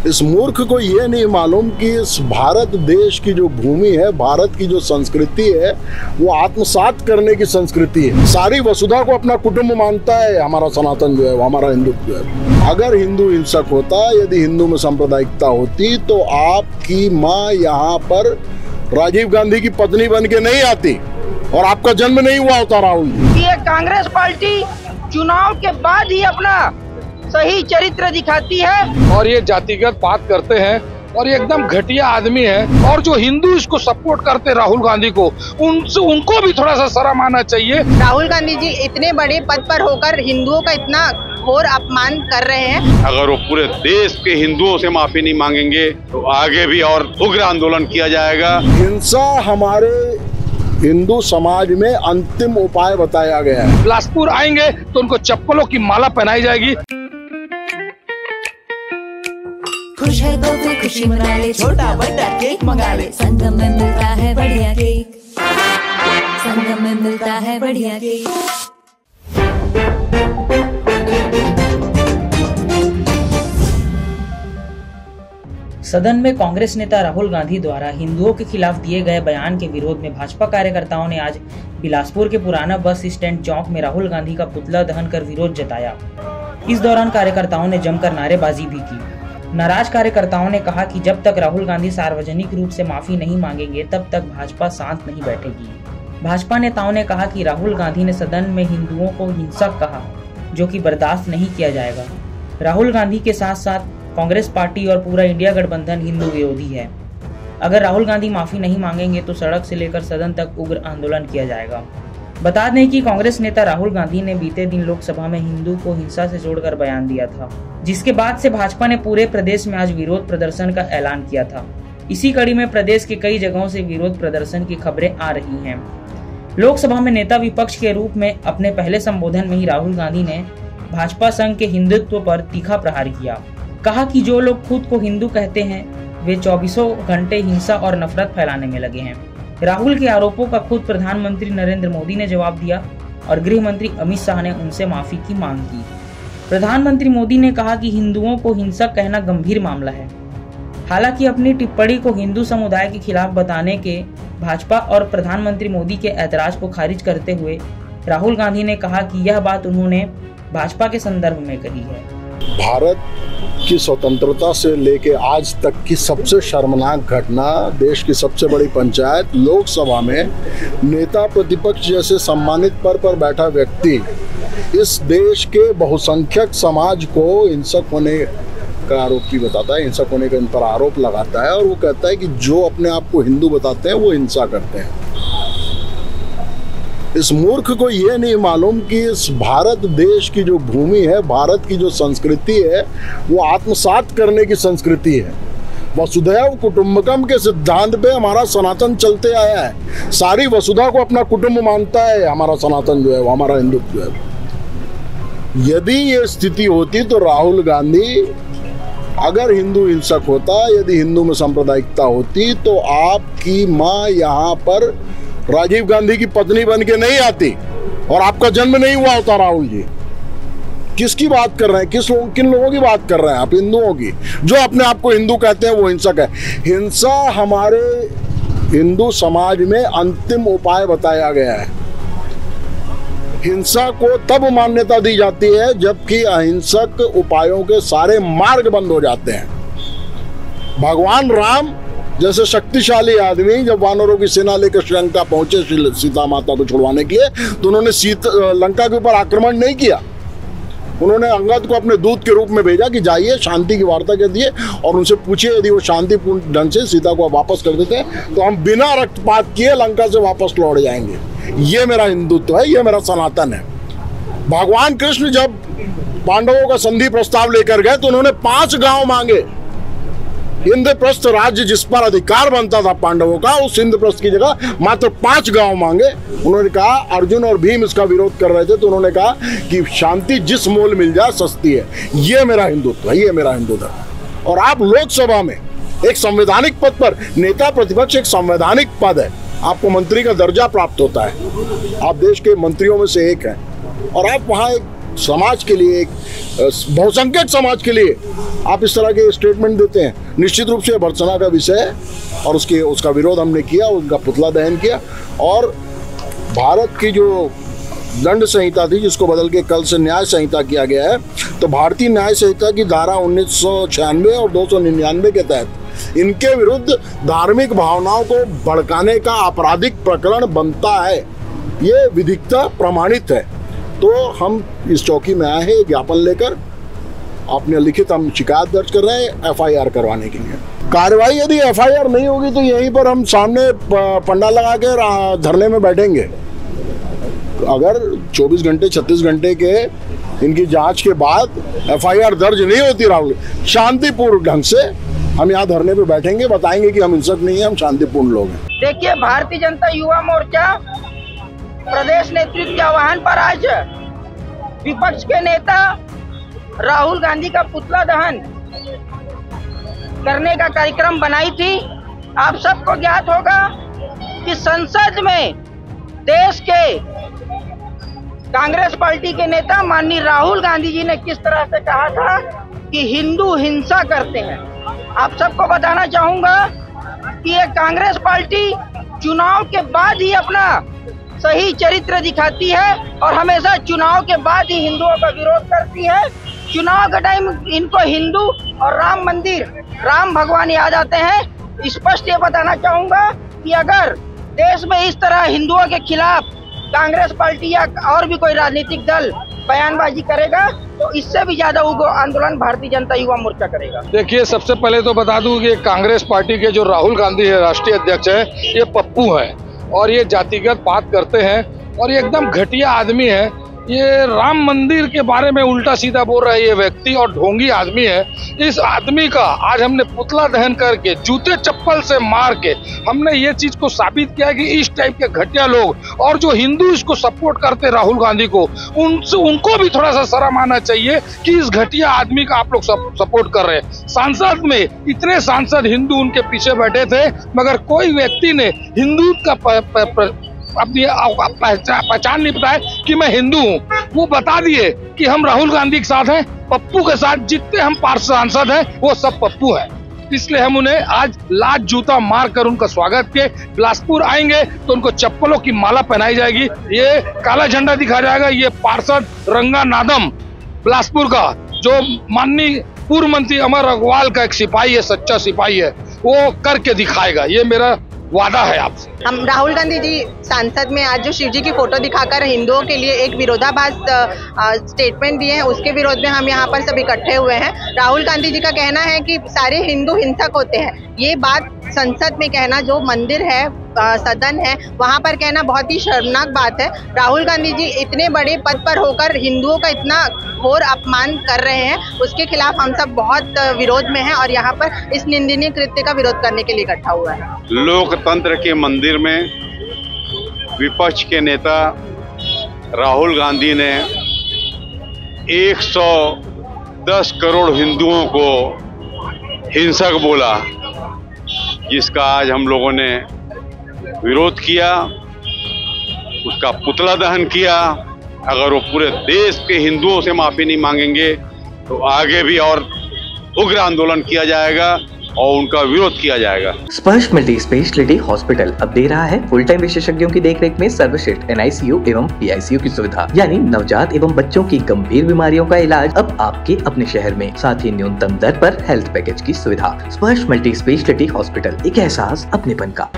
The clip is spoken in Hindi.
इस मूर्ख को ये नहीं मालूम कि इस भारत देश की जो भूमि है, भारत की जो संस्कृति है, वो आत्मसात करने की संस्कृति है। सारी वसुधा को अपना कुटुंब मानता है हमारा सनातन जो है, वो हमारा हिंदुत्व है। अगर हिंदू हिंसक होता, यदि हिंदू में सांप्रदायिकता होती, तो आपकी माँ यहाँ पर राजीव गांधी की पत्नी बन के नहीं आती और आपका जन्म नहीं हुआ होता। राहुल जी, ये कांग्रेस पार्टी चुनाव के बाद ही अपना सही चरित्र दिखाती है और ये जातिगत बात करते हैं और ये एकदम घटिया आदमी है। और जो हिंदू इसको सपोर्ट करते राहुल गांधी को, उनको भी थोड़ा सा शर्म आना चाहिए। राहुल गांधी जी इतने बड़े पद पर होकर हिंदुओं का इतना घोर अपमान कर रहे हैं। अगर वो पूरे देश के हिंदुओं से माफी नहीं मांगेंगे तो आगे भी और उग्र आंदोलन किया जाएगा। हिंसा हमारे हिंदू समाज में अंतिम उपाय बताया गया है। बिलासपुर आएंगे तो उनको चप्पलों की माला पहनाई जाएगी। खुश है तो फिर खुशी मना ले, छोटा बड़ा केक मंगा ले। संगम में मिलता है बढ़िया केक, संगम में मिलता है बढ़िया केक। सदन में कांग्रेस नेता राहुल गांधी द्वारा हिंदुओं के खिलाफ दिए गए बयान के विरोध में भाजपा कार्यकर्ताओं ने आज बिलासपुर के पुराना बस स्टैंड चौक में राहुल गांधी का पुतला दहन कर विरोध जताया। इस दौरान कार्यकर्ताओं ने जमकर नारेबाजी भी की। नाराज कार्यकर्ताओं ने कहा कि जब तक राहुल गांधी सार्वजनिक रूप से माफी नहीं मांगेंगे तब तक भाजपा शांत नहीं बैठेगी। भाजपा नेताओं ने कहा कि राहुल गांधी ने सदन में हिंदुओं को हिंसक कहा, जो कि बर्दाश्त नहीं किया जाएगा। राहुल गांधी के साथ साथ कांग्रेस पार्टी और पूरा इंडिया गठबंधन हिंदू विरोधी है। अगर राहुल गांधी माफी नहीं मांगेंगे तो सड़क से लेकर सदन तक उग्र आंदोलन किया जाएगा। बता दें कि कांग्रेस नेता राहुल गांधी ने बीते दिन लोकसभा में हिंदू को हिंसा से जोड़कर बयान दिया था, जिसके बाद से भाजपा ने पूरे प्रदेश में आज विरोध प्रदर्शन का ऐलान किया था। इसी कड़ी में प्रदेश के कई जगहों से विरोध प्रदर्शन की खबरें आ रही हैं। लोकसभा में नेता विपक्ष के रूप में अपने पहले संबोधन में ही राहुल गांधी ने भाजपा संघ के हिंदुत्व पर तीखा प्रहार किया। कहा कि जो लोग खुद को हिंदू कहते हैं वे 24 घंटे हिंसा और नफरत फैलाने में लगे हैं। राहुल के आरोपों का खुद प्रधानमंत्री नरेंद्र मोदी ने जवाब दिया और गृह मंत्री अमित शाह ने उनसे माफी की मांग की। प्रधानमंत्री मोदी ने कहा कि हिंदुओं को हिंसक कहना गंभीर मामला है। हालांकि अपनी टिप्पणी को हिंदू समुदाय के खिलाफ बताने के भाजपा और प्रधानमंत्री मोदी के ऐतराज को खारिज करते हुए राहुल गांधी ने कहा कि यह बात उन्होंने भाजपा के संदर्भ में कही है। भारत की स्वतंत्रता से लेके आज तक की सबसे शर्मनाक घटना, देश की सबसे बड़ी पंचायत लोकसभा में नेता प्रतिपक्ष जैसे सम्मानित पद पर बैठा व्यक्ति इस देश के बहुसंख्यक समाज को हिंसक होने का आरोपी बताता है, हिंसक होने का इन पर आरोप लगाता है और वो कहता है कि जो अपने आप को हिंदू बताते हैं वो हिंसा करते हैं। इस मूर्ख को ये नहीं मालूम कि इस भारत देश की जो भूमि है, भारत की जो संस्कृति है, वो आत्मसात करने की संस्कृति है। वसुधैव कुटुंबकम के सिद्धांत पे हमारा सनातन चलते आया है। सारी वसुधा को अपना कुटुंब मानता है हमारा सनातन जो है, वो हमारा हिंदुत्व है। यदि ये स्थिति होती तो राहुल गांधी, अगर हिंदू हिंसक होता, यदि हिंदू में सांप्रदायिकता होती, तो आपकी माँ यहाँ पर राजीव गांधी की पत्नी बन के नहीं आती और आपका जन्म नहीं हुआ होता। राहुल जी, किसकी बात कर रहे हैं? किन लोगों की बात कर रहे हैं आप? हिंदुओं की, जो अपने आप को हिंदू कहते हैं वो हिंसक है। हिंसा हमारे हिंदू समाज में अंतिम उपाय बताया गया है। हिंसा को तब मान्यता दी जाती है जबकि अहिंसक उपायों के सारे मार्ग बंद हो जाते हैं। भगवान राम जैसे शक्तिशाली आदमी जब वानरों की सेना लेकर श्रीलंका पहुंचे सीता माता को छुड़वाने के लिए, तो उन्होंने लंका के ऊपर आक्रमण नहीं किया। उन्होंने अंगद को अपने दूत के रूप में भेजा कि जाइए शांति की वार्ता कर दिए और उनसे पूछिए यदि वो शांतिपूर्ण ढंग से सीता को वापस कर देते हैं तो हम बिना रक्तपात किए लंका से वापस लौट जाएंगे। ये मेरा हिंदुत्व है, ये मेरा सनातन है। भगवान कृष्ण जब पांडवों का संधि प्रस्ताव लेकर गए तो उन्होंने 5 गांव मांगे। इंद्रप्रस्थ राज्य जिस पर अधिकार बनता था पांडवों का, उस इंद्रप्रस्थ की जगह मात्र 5 गांव मांगे। उन्होंने कहा, अर्जुन और भीम इसका विरोध कर रहे थे तो उन्होंने कहा कि शांति जिस मोल मिल जाए सस्ती है। ये मेरा हिंदुत्व है, ये मेरा हिंदू धर्म। और आप लोकसभा में एक संवैधानिक पद पर, नेता प्रतिपक्ष एक संवैधानिक पद है, आपको मंत्री का दर्जा प्राप्त होता है, आप देश के मंत्रियों में से एक हैं, और आप वहाँ एक समाज के लिए, एक बहुसंख्यक समाज के लिए आप इस तरह के स्टेटमेंट देते हैं, निश्चित रूप से भर्त्सना का विषय है। और उसका विरोध हमने किया, उनका पुतला दहन किया। और भारत की जो दंड संहिता थी, जिसको बदल के कल से न्याय संहिता किया गया है, तो भारतीय न्याय संहिता की धारा 1996 और 299 के तहत इनके विरुद्ध धार्मिक भावनाओं को भड़काने का आपराधिक प्रकरण बनता है। ये विधिकता प्रमाणित है। तो हम इस चौकी में आए हैं ज्ञापन लेकर, अपने लिखित हम शिकायत दर्ज कर रहे हैं FIR करवाने के लिए। कार्रवाई यदि FIR नहीं होगी तो यहीं पर हम सामने पंडाल लगा के धरने में बैठेंगे। अगर 24 घंटे 36 घंटे के इनकी जांच के बाद FIR दर्ज नहीं होती राहुल, शांतिपूर्ण ढंग से हम यहाँ धरने पे बैठेंगे, बताएंगे कि हम हिंसक नहीं है, हम शांतिपूर्ण लोग हैं। देखिए, भारतीय जनता युवा मोर्चा प्रदेश नेतृत्व के आह्वान पर आज विपक्ष के नेता राहुल गांधी का पुतला दहन करने का कार्यक्रम बनाई थी। आप सबको ज्ञात होगा कि संसद में देश के कांग्रेस पार्टी के नेता माननीय राहुल गांधी जी ने किस तरह से कहा था कि हिंदू हिंसा करते हैं। आप सबको बताना चाहूंगा कि ये कांग्रेस पार्टी चुनाव के बाद ही अपना सही चरित्र दिखाती है और हमेशा चुनाव के बाद ही हिंदुओं का विरोध करती है। चुनाव के टाइम इनको हिंदू और राम मंदिर, राम भगवान याद आते हैं। स्पष्ट ये बताना चाहूंगा कि अगर देश में इस तरह हिंदुओं के खिलाफ कांग्रेस पार्टी या और भी कोई राजनीतिक दल बयानबाजी करेगा तो इससे भी ज्यादा उग्र आंदोलन भारतीय जनता युवा मोर्चा करेगा। देखिए, सबसे पहले तो बता दूं कि कांग्रेस पार्टी के जो राहुल गांधी है, राष्ट्रीय अध्यक्ष है, ये पप्पू है और ये जातिगत बात करते हैं और ये एकदम घटिया आदमी है। ये राम मंदिर के बारे में उल्टा सीधा बोल रहा है ये व्यक्ति और ढोंगी आदमी है। इस आदमी का आज हमने पुतला दहन करके जूते चप्पल से मार के हमने ये चीज को साबित किया कि इस टाइप के घटिया लोग और जो हिंदू इसको सपोर्ट करते राहुल गांधी को, उनको भी थोड़ा सा शर्म आना चाहिए कि इस घटिया आदमी का आप लोग सपोर्ट कर रहे हैं। सांसद में इतने सांसद हिंदू उनके पीछे बैठे थे मगर कोई व्यक्ति ने हिंदू का अपनी पहचान नहीं बताया कि मैं हिंदू हूँ। वो बता दिए कि हम राहुल गांधी के साथ हैं, पप्पू के साथ। जितने हम सांसद हैं वो सब पप्पू हैं। इसलिए हम उन्हें आज लात जूता मार कर उनका स्वागत किए। बिलासपुर आएंगे तो उनको चप्पलों की माला पहनाई जाएगी, ये काला झंडा दिखाया जाएगा। ये पार्षद रंगा नादम बिलासपुर का, जो माननीय पूर्व मंत्री अमर अग्रवाल का एक सिपाही है, सच्चा सिपाही है, वो करके दिखाएगा। ये मेरा वादा है आपसे। हम राहुल गांधी जी संसद में आज जो शिव जी की फोटो दिखाकर हिंदुओं के लिए एक विरोधाभास स्टेटमेंट दिए हैं, उसके विरोध में हम यहाँ पर सब इकट्ठे हुए हैं। राहुल गांधी जी का कहना है कि सारे हिंदू हिंसक होते हैं। ये बात संसद में कहना, जो मंदिर है, सदन है, वहाँ पर कहना बहुत ही शर्मनाक बात है। राहुल गांधी जी इतने बड़े पद पर होकर हिंदुओं का इतना घोर अपमान कर रहे हैं, उसके खिलाफ हम सब बहुत विरोध में हैं और यहाँ पर इस निंदनीय कृत्य का विरोध करने के लिए इकट्ठा हुआ है। लोकतंत्र के मंदिर में विपक्ष के नेता राहुल गांधी ने 110 करोड़ हिंदुओं को हिंसक बोला, जिसका आज हम लोगों ने विरोध किया, उसका पुतला दहन किया। अगर वो पूरे देश के हिंदुओं से माफी नहीं मांगेंगे तो आगे भी और उग्र आंदोलन किया जाएगा और उनका विरोध किया जाएगा। स्पर्श मल्टी स्पेशलिटी हॉस्पिटल अब दे रहा है फुल टाइम विशेषज्ञों की देखरेख में सर्वश्रेष्ठ NICU एवं PICU की सुविधा, यानी नवजात एवं बच्चों की गंभीर बीमारियों का इलाज अब आपके अपने शहर में, साथ ही न्यूनतम दर पर हेल्थ पैकेज की सुविधा। स्पर्श मल्टी स्पेशलिटी हॉस्पिटल, एक एहसास अपनेपन का।